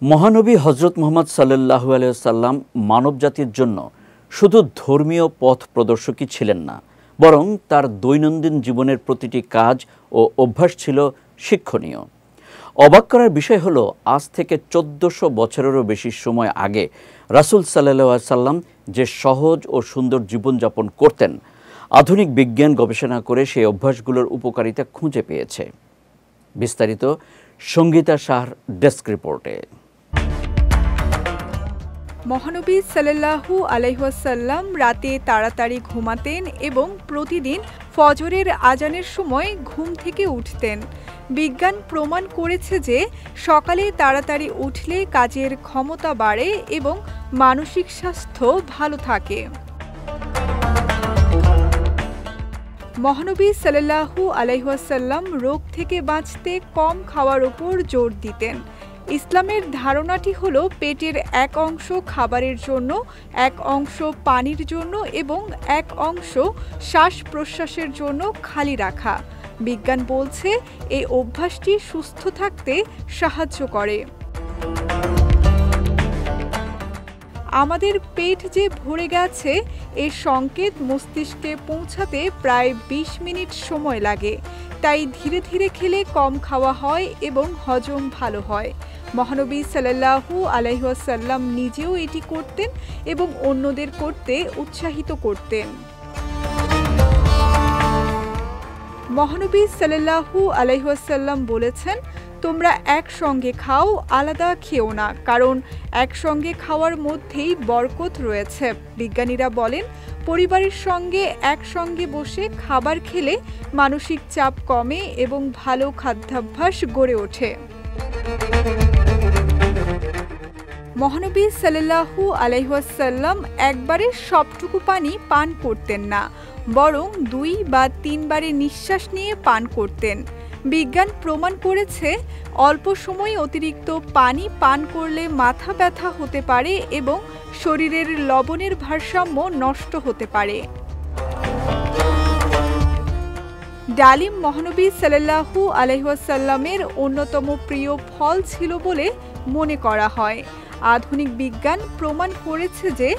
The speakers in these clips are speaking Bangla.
মহানবী হজরত মুহাম্মদ সাল্লাল্লাহু আলাইহি ওয়াসাল্লাম মানবজাতির জন্য শুধু ধর্মীয় পথ প্রদর্শকই ছিলেন না, বরং তার দৈনন্দিন জীবনের প্রতিটি কাজ ও অভ্যাস ছিল শিক্ষণীয়। অবাক করার বিষয় হলো, আজ থেকে 1400 বছরেরও বেশি সময় আগে রাসূল সাল্লাল্লাহু আলাইহি ওয়াসাল্লাম যে সহজ ও সুন্দর জীবনযাপন করতেন, আধুনিক বিজ্ঞান গবেষণা করে সেই অভ্যাসগুলোর উপকারিতা খুঁজে পেয়েছে। বিস্তারিত সঙ্গীতা শাহর ডেস্ক রিপোর্টে। মহানবী সাল্লাল্লাহু আলাইহি ওয়াসাল্লাম রাতে তাড়াতাড়ি ঘুমাতেন এবং প্রতিদিন ফজরের আজানের সময় ঘুম থেকে উঠতেন। বিজ্ঞান প্রমাণ করেছে যে সকালে তাড়াতাড়ি উঠলে কাজের ক্ষমতা বাড়ে এবং মানসিক স্বাস্থ্য ভালো থাকে। মহানবী সাল্লাল্লাহু আলাইহি ওয়াসাল্লাম রোগ থেকে বাঁচতে কম খাওয়ার উপর জোর দিতেন। ইসলামের ধারণাটি হলো পেটের এক অংশ খাবারের জন্য, এক অংশ পানির জন্য এবং এক অংশ শ্বাস প্রশ্বাসের জন্য খালি রাখা। বিজ্ঞান বলছে এই অভ্যাসটি সুস্থ থাকতে সাহায্য করে। আমাদের পেট যে ভরে গেছে এর সংকেত মস্তিষ্কে পৌঁছাতে প্রায় 20 মিনিট সময় লাগে। তাই ধীরে ধীরে খেলে কম খাওয়া হয় এবং হজম ভালো হয়। মহানবী সাল্লাল্লাহু আলাইহি ওয়াসাল্লাম নিজেও এটি করতেন এবং অন্যদের করতে উৎসাহিত করতেন। মহানবী সাল্লাল্লাহু আলাইহি ওয়াসাল্লাম বলেছেন, তোমরা একসঙ্গে খাও, আলাদা খেও না, কারণ একসঙ্গে খাওয়ার মধ্যেই বরকত রয়েছে। বিজ্ঞানীরা বলেন, পরিবারের সঙ্গে একসঙ্গে বসে খাবার খেলে মানসিক চাপ কমে এবং ভালো খাদ্যাভ্যাস গড়ে ওঠে। মহানবী সাল্লাল্লাহু আলাইহি ওয়াসাল্লাম একবারে সবটুকু পানি পান করতেন না, বরং 2 বা 3 বারে নিঃশ্বাস নিয়ে পান করতেন। বিজ্ঞান প্রমাণ করেছে অল্প সময়ে অতিরিক্ত পানি পান করলে মাথা ব্যথা হতে পারে এবং শরীরের লবণের ভারসাম্য নষ্ট হতে পারে। ডালিম মহানবী সাল্লাল্লাহু আলাইহি ওয়াসাল্লামের অন্যতম প্রিয় ফল ছিল বলে মনে করা হয়। আধুনিক বিজ্ঞান প্রমাণ করেছে যে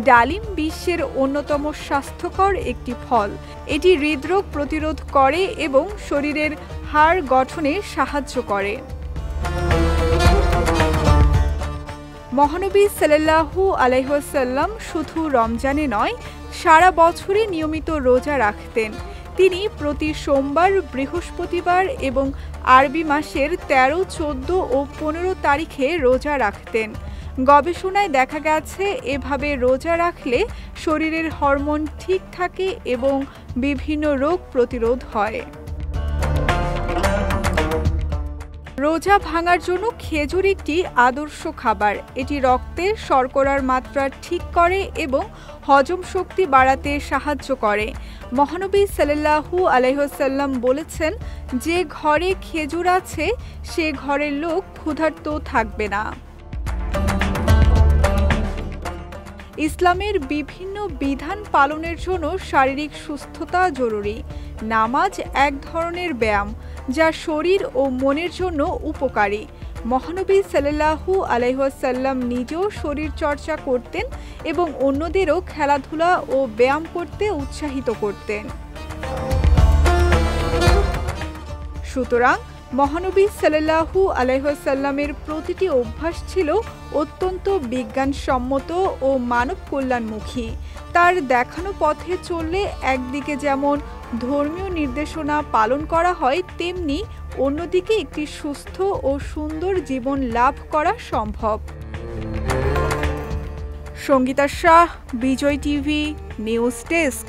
ডালিম বিশ্বের অন্যতম স্বাস্থ্যকর একটি ফল। এটি হৃদরোগ প্রতিরোধ করে এবং শরীরের হাড় গঠনে সাহায্য করে। মহানবী সাল্লাল্লাহু আলাইহি ওয়াসাল্লাম শুধু রমজানে নয়, সারা বছরই নিয়মিত রোজা রাখতেন। তিনি প্রতি সোমবার, বৃহস্পতিবার এবং আরবি মাসের 13, 14 ও 15 তারিখে রোজা রাখতেন। গবেষণায় দেখা গেছে এভাবে রোজা রাখলে শরীরের হরমোন ঠিক থাকে এবং বিভিন্ন রোগ প্রতিরোধ হয়। রোজা ভাঙার জন্য খেজুর একটি আদর্শ খাবার। এটি রক্তে শর্করার মাত্রা ঠিক করে এবং হজম শক্তি বাড়াতে সাহায্য করে। মহানবী সাল্লাল্লাহু আলাইহি ওয়াসাল্লাম বলেছেন, যে ঘরে খেজুর আছে সে ঘরের লোক ক্ষুধার্ত থাকবে না। ইসলামের বিভিন্ন বিধান পালনের জন্য শারীরিক সুস্থতা জরুরি। নামাজ এক ধরনের ব্যায়াম যা শরীর ও মনের জন্য উপকারী। মহানবী সাল্লাল্লাহু আলাইহি ওয়াসাল্লাম নিজেও শরীর চর্চা করতেন এবং অন্যদেরও খেলাধুলা ও ব্যায়াম করতে উৎসাহিত করতেন। সুতরাং মহানবী সাল্লাল্লাহু আলাইহি ওয়াসাল্লামের প্রতিটি অভ্যাস ছিল অত্যন্ত বিজ্ঞানসম্মত ও মানব কল্যাণমুখী। তার দেখানো পথে চললে একদিকে যেমন ধর্মীয় নির্দেশনা পালন করা হয়, তেমনি অন্যদিকে একটি সুস্থ ও সুন্দর জীবন লাভ করা সম্ভব। সঙ্গীতা শাহ, বিজয় টিভি, নিউজ ডেস্ক।